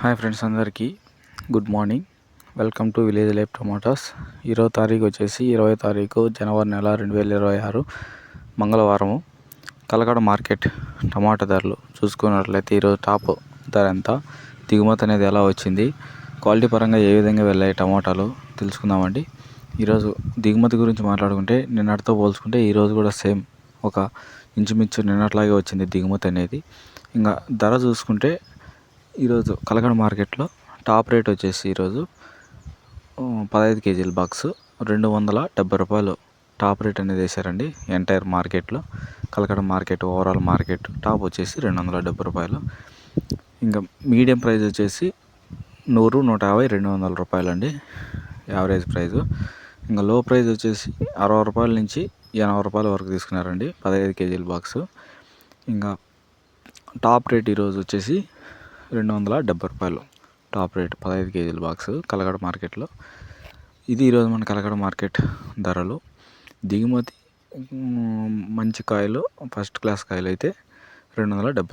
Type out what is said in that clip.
Hi friends, అందరికీ good morning. Welcome to village life tomatoes. 20వ తారీఖు వచ్చేసి 20వ తారీఖు జనవరి నెల 2026 మంగళవారము. కలకడ మార్కెట్ టమాటా ధరలు చూసుకున్నట్లయితే ఈరోజు టాప్ ధర ఎంత, దిగుమతి అనేది ఎలా వచ్చింది, క్వాలిటీ పరంగా ఏ విధంగా వెళ్ళాయి టమాటాలు తెలుసుకుందామండి. ఈరోజు దిగుమతి గురించి మాట్లాడుకుంటే నిన్నటితో పోల్చుకుంటే ఈరోజు కూడా సేమ్ ఒక ఇంచుమించు నిన్నట్లాగే వచ్చింది దిగుమతి అనేది. ఇంకా ధర చూసుకుంటే ఈరోజు కలకడ మార్కెట్లో టాప్ రేట్ వచ్చేసి ఈరోజు 15 కేజీల బాక్స్ 270 రూపాయలు టాప్ రేట్ అనేది వేశారండి. ఎంటైర్ మార్కెట్లో Kalakada market overall market top వచ్చేసి 270 రూపాయలు. ఇంకా మీడియం ప్రైస్ వచ్చేసి 100, 150, 200 రూపాయలు అండి యావరేజ్ ప్రైజు. ఇంకా లో ప్రైస్ వచ్చేసి 60 రూపాయల నుంచి 80 రూపాయల వరకు తీసుకున్నారండి 15 కేజీల బాక్సు. ఇంకా టాప్ రేట్ ఈరోజు వచ్చేసి 270 రూపాయలు టాప్ రేట్ 15 కేజీల బాక్స్ కలకడ మార్కెట్లో. ఇది ఈరోజు మన కలకడ మార్కెట్ ధరలు. దిగుమతి మంచి కాయలు ఫస్ట్ క్లాస్ కాయలు అయితే 270 రూపాయలు.